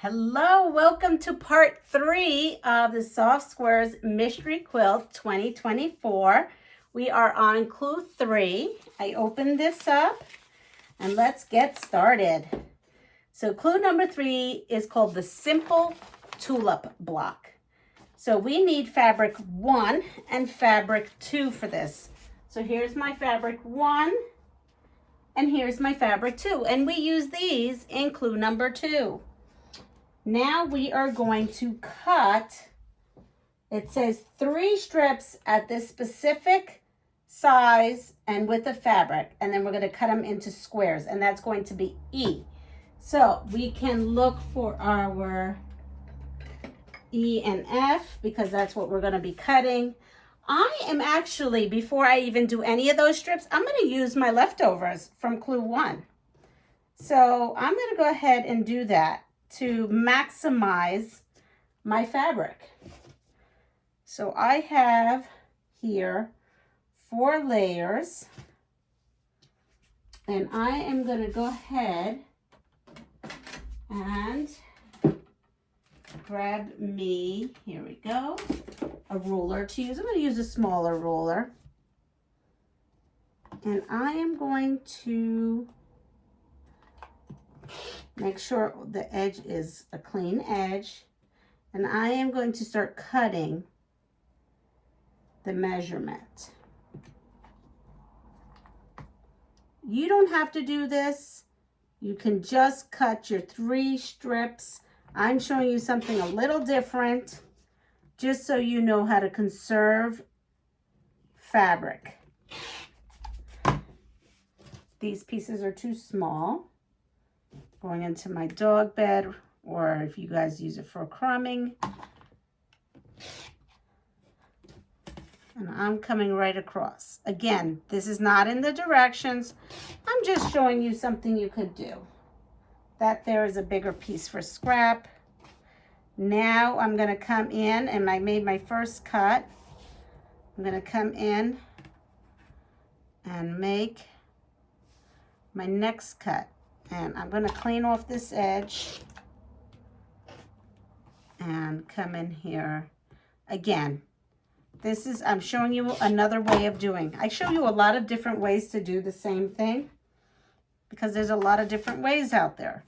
Hello, welcome to part 3 of the Soft Squares Mystery Quilt 2024. We are on clue 3. I opened this up and let's get started. So clue number 3 is called the Simple Tulip Block. So we need fabric 1 and fabric 2 for this. So here's my fabric 1 and here's my fabric 2. And we use these in clue number 2. Now we are going to cut, it says 3 strips at this specific size and width of fabric, and then we're going to cut them into squares, and that's going to be E. So we can look for our E and F because that's what we're going to be cutting. I am actually, before I even do any of those strips, I'm going to use my leftovers from clue 1. So I'm going to go ahead and do that to maximize my fabric. So I have here 4 layers, and I am going to go ahead and grab me, here we go, a ruler to use. I'm going to use a smaller ruler, and I am going to make sure the edge is a clean edge, and I am going to start cutting the measurement. You don't have to do this. You can just cut your 3 strips. I'm showing you something a little different, just so you know how to conserve fabric. These pieces are too small. Going into my dog bed, or if you guys use it for crumbing. And I'm coming right across. Again, this is not in the directions. I'm just showing you something you could do. That there is a bigger piece for scrap. Now I'm going to come in, and I made my first cut. I'm going to come in and make my next cut. And I'm going to clean off this edge and come in here. Again, this is, I'm showing you another way of doing. I show you a lot of different ways to do the same thing because there's a lot of different ways out there.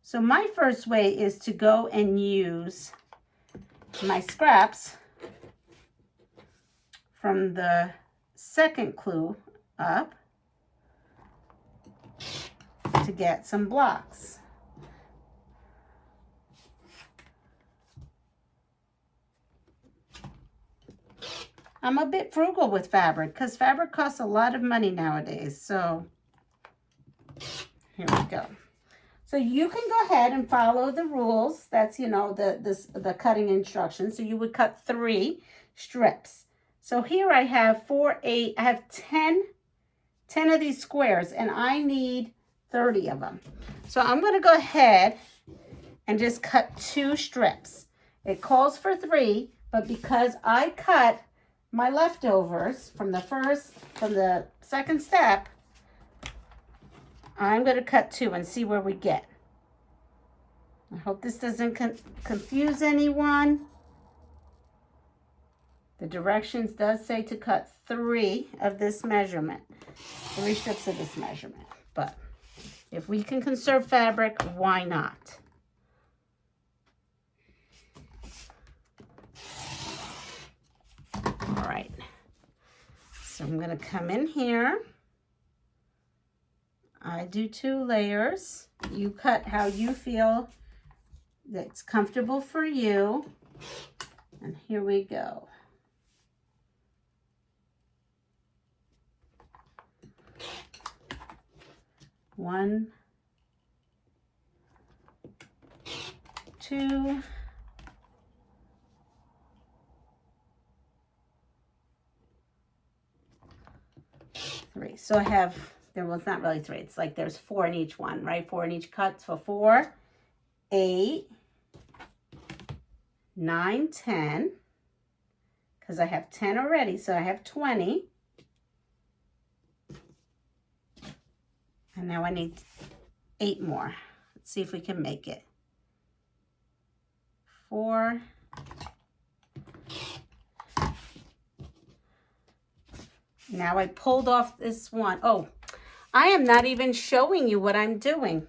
So my first way is to go and use my scraps from the second clue up to get some blocks. I'm a bit frugal with fabric because fabric costs a lot of money nowadays. So here we go. So you can go ahead and follow the rules. That's, you know, the cutting instructions. So you would cut 3 strips. So here I have 4, 8, I have 10 of these squares, and I need 30 of them. So I'm going to go ahead and just cut 2 strips. It calls for 3, but because I cut my leftovers from the second step, I'm going to cut 2 and see where we get. I hope this doesn't confuse anyone. The directions does say to cut 3 of this measurement, 3 strips of this measurement, but if we can conserve fabric, why not? All right. So I'm going to come in here. I do 2 layers. You cut how you feel that's comfortable for you. And here we go. One, 2, 3. So I have, well, it's not really 3. It's like there's 4 in each one, right? 4 in each cut. So 4, 8, 9, 10. Because I have 10 already, so I have 20. And now I need 8 more. Let's see if we can make it. 4. Now I pulled off this one. Oh, I am not even showing you what I'm doing.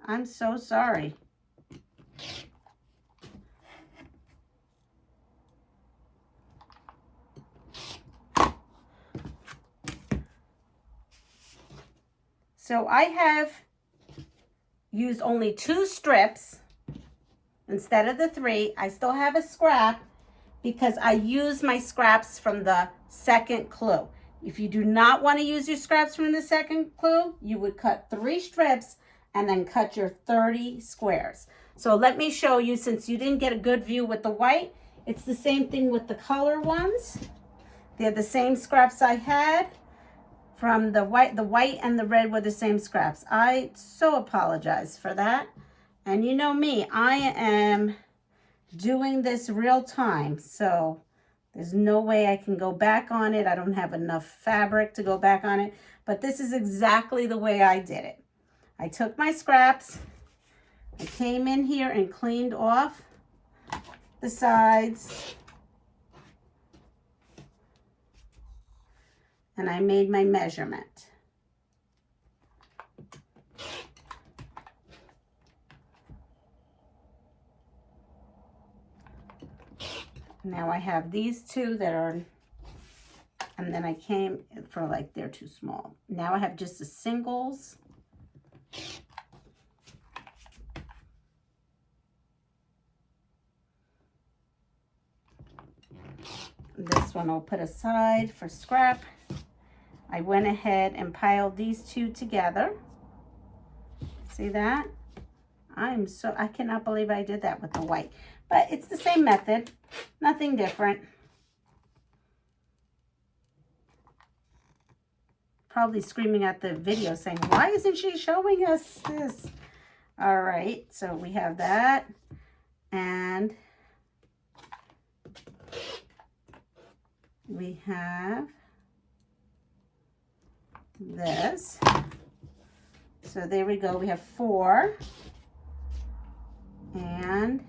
I'm so sorry. So I have used only 2 strips instead of the 3. I still have a scrap because I use my scraps from the second clue. If you do not want to use your scraps from the second clue, you would cut 3 strips and then cut your 30 squares. So let me show you, since you didn't get a good view with the white, it's the same thing with the color ones. They're the same scraps I had from the white and the red were the same scraps. I so apologize for that. And you know me, I am doing this real time, so there's no way I can go back on it. I don't have enough fabric to go back on it, but this is exactly the way I did it. I took my scraps, I came in here and cleaned off the sides, and I made my measurement. Now I have these 2 that are, and then I came for like, they're too small. Now I have just the singles. This one I'll put aside for scrap. I went ahead and piled these 2 together. See that? I cannot believe I did that with the white. But it's the same method, nothing different. Probably screaming at the video saying, why isn't she showing us this? All right, so we have that. And we have this. So there we go. We have 4. And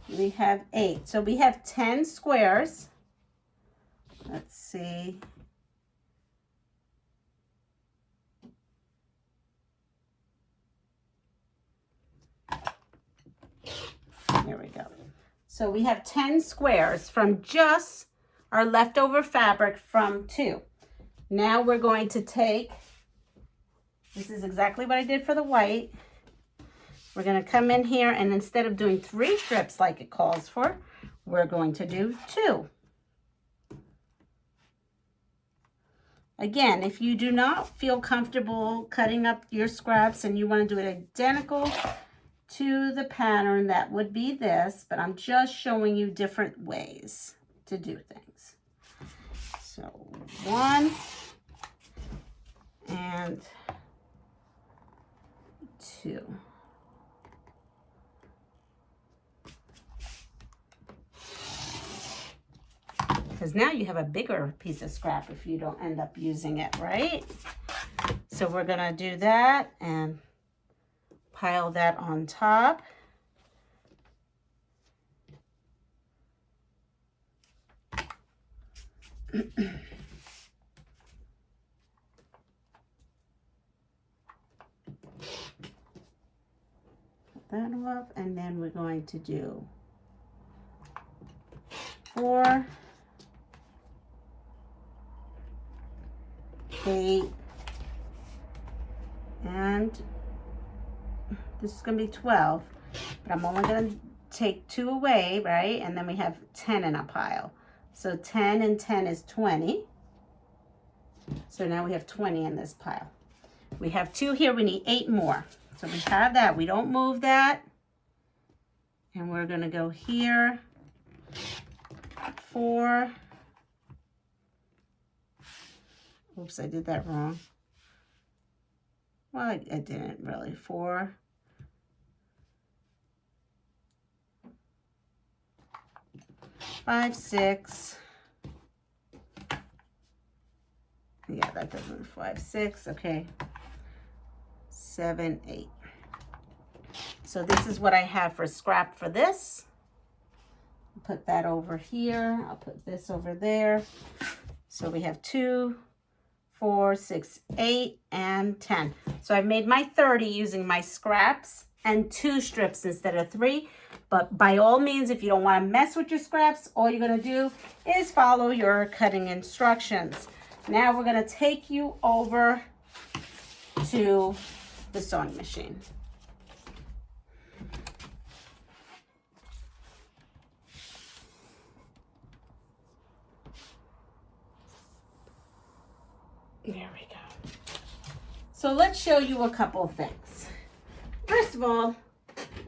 we have 8. So we have 10 squares. Let's see. There we go. So we have 10 squares from just our leftover fabric from 2. Now we're going to take, this is exactly what I did for the white. We're going to come in here, and instead of doing 3 strips like it calls for, we're going to do 2. Again, if you do not feel comfortable cutting up your scraps and you want to do it identical to the pattern, that would be this, but I'm just showing you different ways to do things. So 1 and 2. Because now you have a bigger piece of scrap if you don't end up using it, right? So we're going to do that and pile that on top. Put that off, and then we're going to do 4, 8, and this is going to be 12, but I'm only going to take 2 away, right? And then we have 10 in a pile. So 10 and 10 is 20. So now we have 20 in this pile. We have 2 here. We need 8 more. So we have that. We don't move that. And we're going to go here. 4. Oops, I did that wrong. Well, I didn't really. 4. 5, 6. Yeah, that doesn't, 5, 6, okay. 7, 8. So this is what I have for scrap for this. Put that over here. I'll put this over there. So we have 2, 4, 6, 8, and 10. So I've made my 30 using my scraps and 2 strips instead of 3. But by all means, if you don't want to mess with your scraps, all you're going to do is follow your cutting instructions. Now we're going to take you over to the sewing machine. There we go. So let's show you a couple of things. First of all,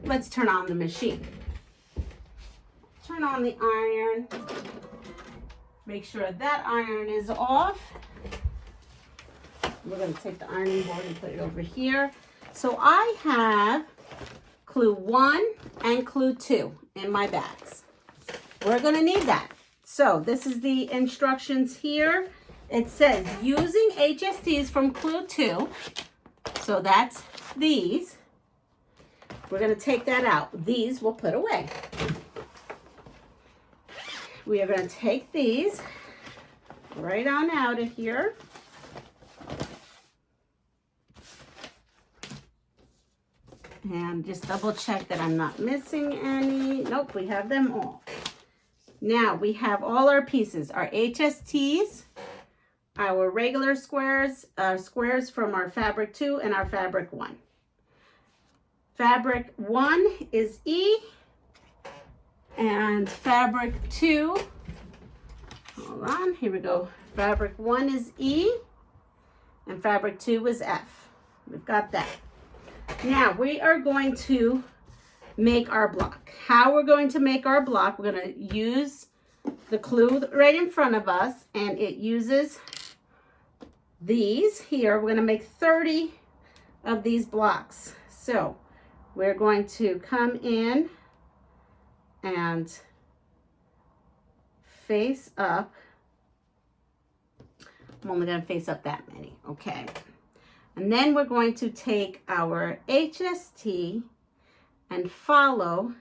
let's turn on the machine. Turn on the iron. Make sure that iron is off. We're going to take the ironing board and put it over here. So I have clue 1 and clue 2 in my bags. We're going to need that. So this is the instructions here. It says using HSTs from clue 2. So that's these. We're going to take that out. These we'll put away. We are going to take these right on out of here. And just double check that I'm not missing any. Nope, we have them all. Now we have all our pieces, our HSTs, our regular squares, squares from our fabric 2 and our fabric 1. Fabric 1 is E, and fabric 2, hold on, here we go. Fabric 1 is E, and fabric 2 is F. We've got that. Now we are going to make our block. How we're going to make our block, we're going to use the clue right in front of us, and it uses these here. We're going to make 30 of these blocks. So we're going to come in and face up. I'm only going to face up that many, okay. And then we're going to take our HST and follow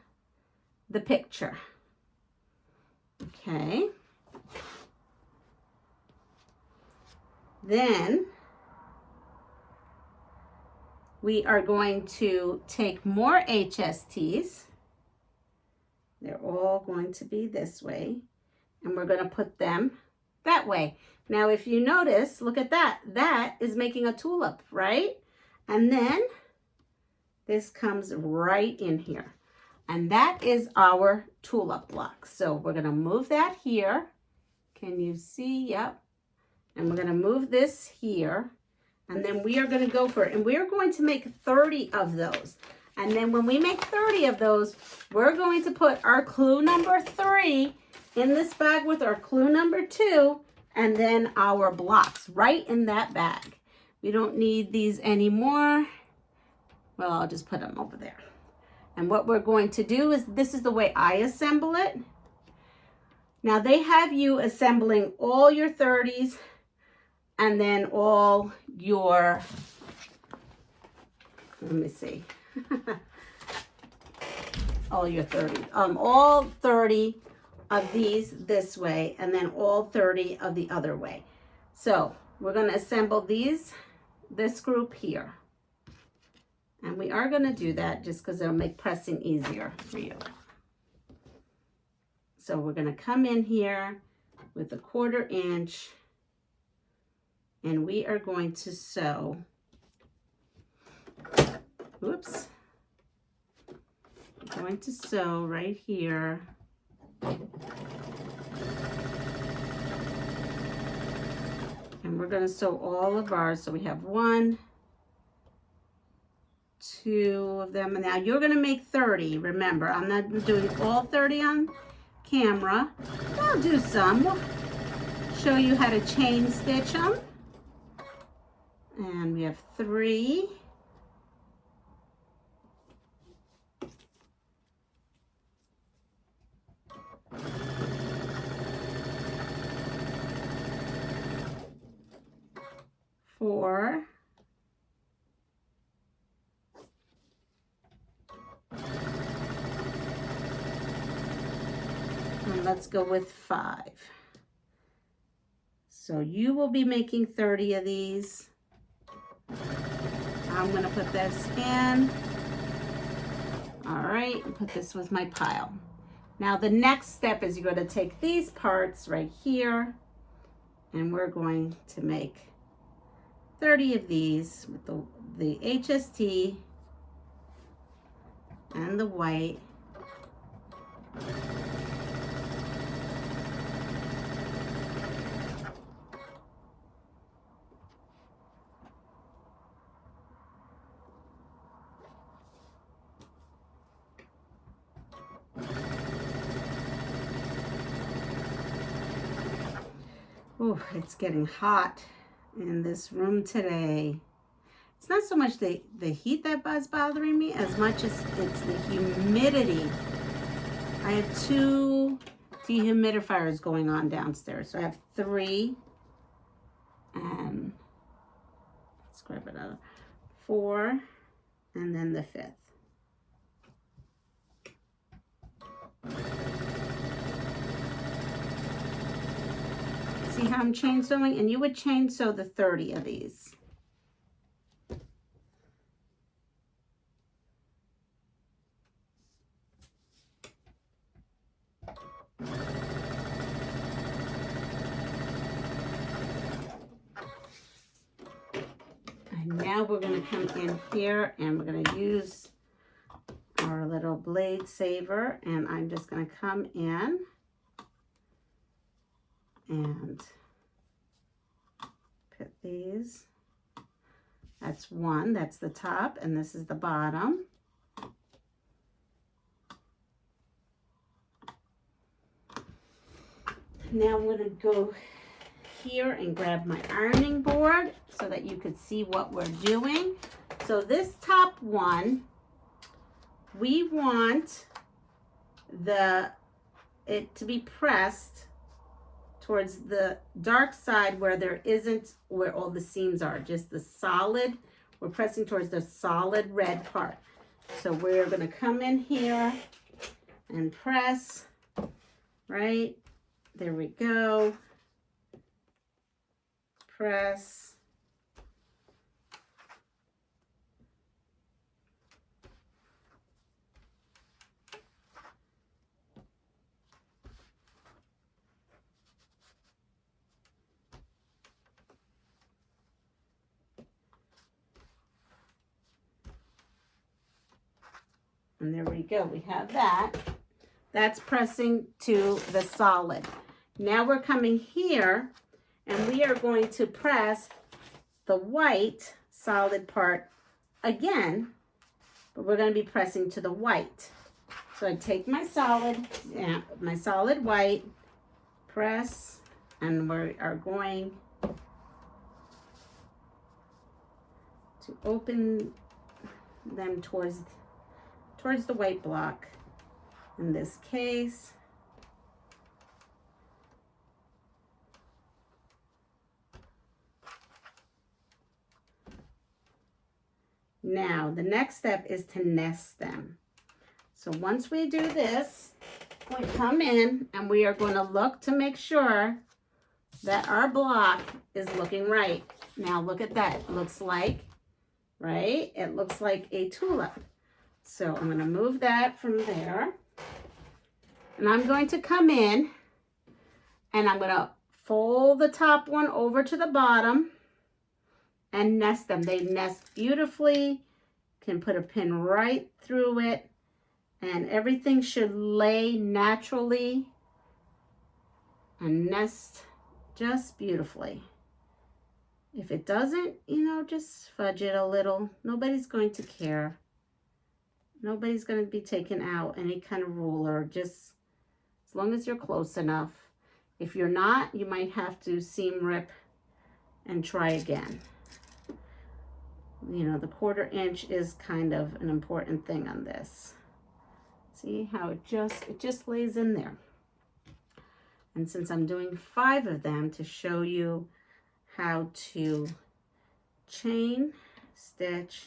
the picture. Okay. Then we are going to take more HSTs. They're all going to be this way. And we're going to put them that way. Now, if you notice, look at that. That is making a tulip, right? And then this comes right in here. And that is our tulip block. So we're going to move that here. Can you see? Yep. And we're going to move this here. And then we are going to go for it. And we are going to make 30 of those. And then when we make 30 of those, we're going to put our clue number 3 in this bag with our clue number 2. And then our blocks right in that bag. We don't need these anymore. Well, I'll just put them over there. And what we're going to do is, this is the way I assemble it. Now they have you assembling all your 30s and then all your, let me see, all your 30s, all 30 of these this way, and then all 30 of the other way. So we're going to assemble these, this group here. And we are going to do that just because it'll make pressing easier for you. So we're going to come in here with a 1/4 inch, and we are going to sew, whoops, I'm going to sew right here. And we're going to sew all of ours. So we have 1, 2 of them. And now you're going to make 30. Remember, I'm not doing all 30 on camera. I'll do some. We'll show you how to chain stitch them. And we have 3. 4. And let's go with 5. So you will be making 30 of these. I'm going to put this in. All right, and put this with my pile. Now the next step is you're going to take these parts right here, and we're going to make 30 of these with the HST and the white. Oh, it's getting hot in this room today. It's not so much the heat that's bothering me as much as it's the humidity. I have 2 dehumidifiers going on downstairs. So I have 3, and let's grab another 4, and then the 5th. See how I'm chainsewing? And you would chainsaw the 30 of these. And now we're going to come in here and we're going to use our little blade saver, and I'm just going to come in and put these. That's 1, that's the top, and this is the bottom. Now I'm going to go here and grab my ironing board so that you could see what we're doing. So this top one, we want it to be pressed towards the dark side where all the seams are, just the solid. We're pressing towards the solid red part. So we're going to come in here and press, right? There we go. Press. And there we go, we have that. That's pressing to the solid. Now we're coming here and we are going to press the white solid part again, but we're going to be pressing to the white. So I take my solid white, press, and we are going to open them towards the white block in this case. Now the next step is to nest them. So once we do this, we come in and we are going to look to make sure that our block is looking right. Now look at that. It looks like, right? It looks like a tulip. So I'm going to move that from there. And I'm going to come in and I'm going to fold the top one over to the bottom and nest them. They nest beautifully. Can put a pin right through it. And everything should lay naturally and nest just beautifully. If it doesn't, just fudge it a little. Nobody's going to care. Nobody's going to be taking out any kind of ruler, just as long as you're close enough. If you're not, you might have to seam rip and try again. The 1/4 inch is kind of an important thing on this. See how it just lays in there. And since I'm doing 5 of them to show you how to chain stitch,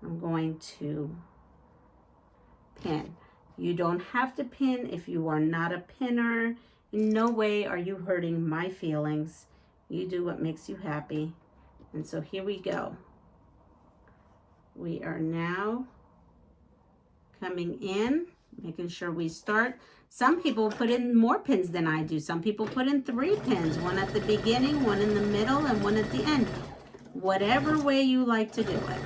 I'm going to pin. You don't have to pin if you are not a pinner. In no way are you hurting my feelings. You do what makes you happy. And so here we go. We are now coming in, making sure we start. Some people put in more pins than I do. Some people put in 3 pins, one at the beginning, one in the middle, and one at the end. Whatever way you like to do it.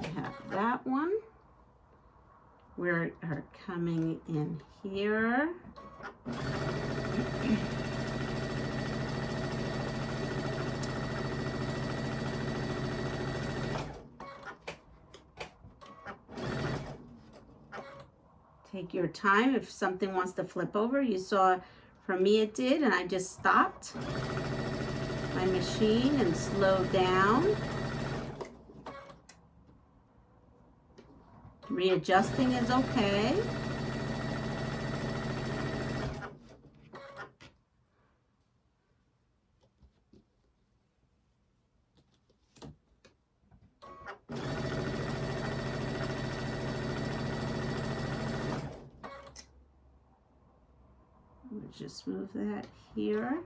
We have that one. We are coming in here. Take your time. If something wants to flip over, you saw for me it did, and I just stopped my machine and slowed down. Readjusting is okay. We'll just move that here.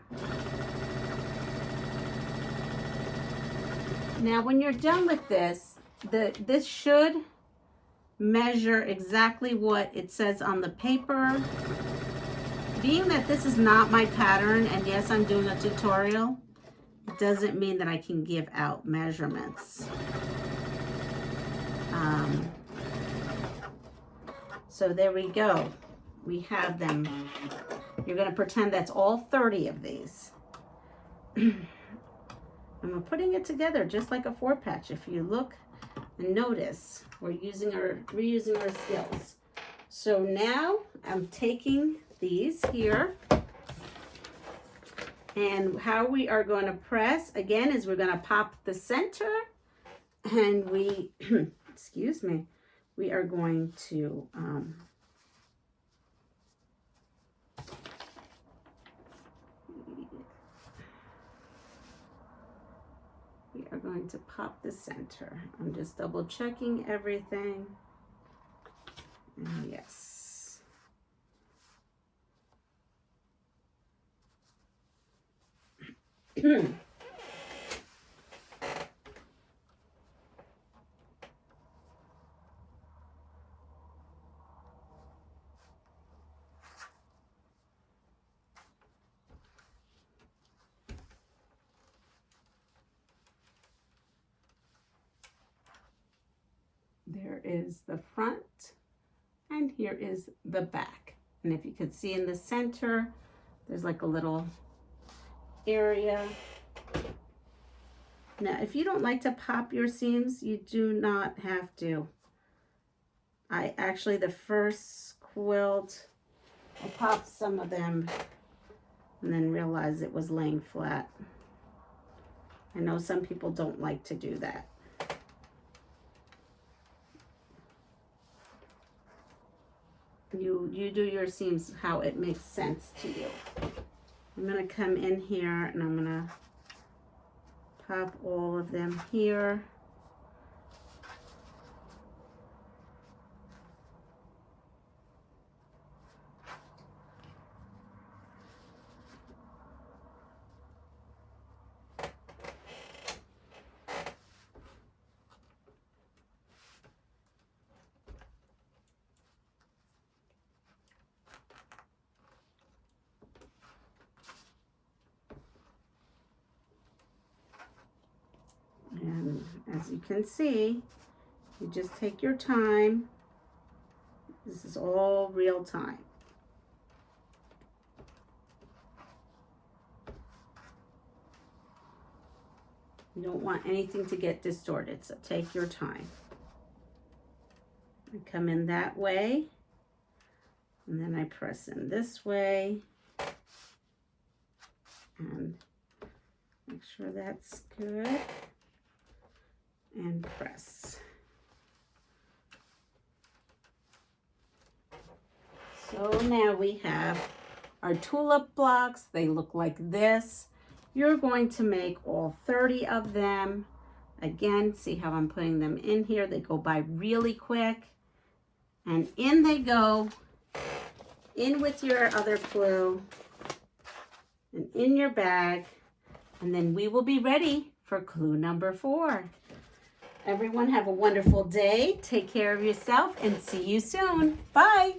Now when you're done with this, this should measure exactly what it says on the paper. Being that this is not my pattern, and yes, I'm doing a tutorial, it doesn't mean that I can give out measurements. So there we go. We have them. You're going to pretend that's all 30 of these. And we're putting it together just like a 4-patch. If you look and notice, we're reusing our skills. So now I'm taking these here, and how we are going to press again is we're going to pop the center, and we excuse me, we are going to pop the center. I'm just double checking everything. And yes. There is the front, and here is the back. And if you could see in the center, there's like a little area. Now, if you don't like to pop your seams, you do not have to. I actually, the first quilt, I popped some of them and then realized it was laying flat. I know some people don't like to do that. You do your seams how it makes sense to you. I'm going to come in here and I'm going to pop all of them here. And as you can see, you just take your time. This is all real time. You don't want anything to get distorted, so take your time. I come in that way, and then I press in this way, and make sure that's good. And press. So now we have our tulip blocks. They look like this. You're going to make all 30 of them. Again, see how I'm putting them in here? They go by really quick. And in they go, in with your other clue, and in your bag. And then we will be ready for clue number 4. Everyone have a wonderful day. Take care of yourself and see you soon. Bye.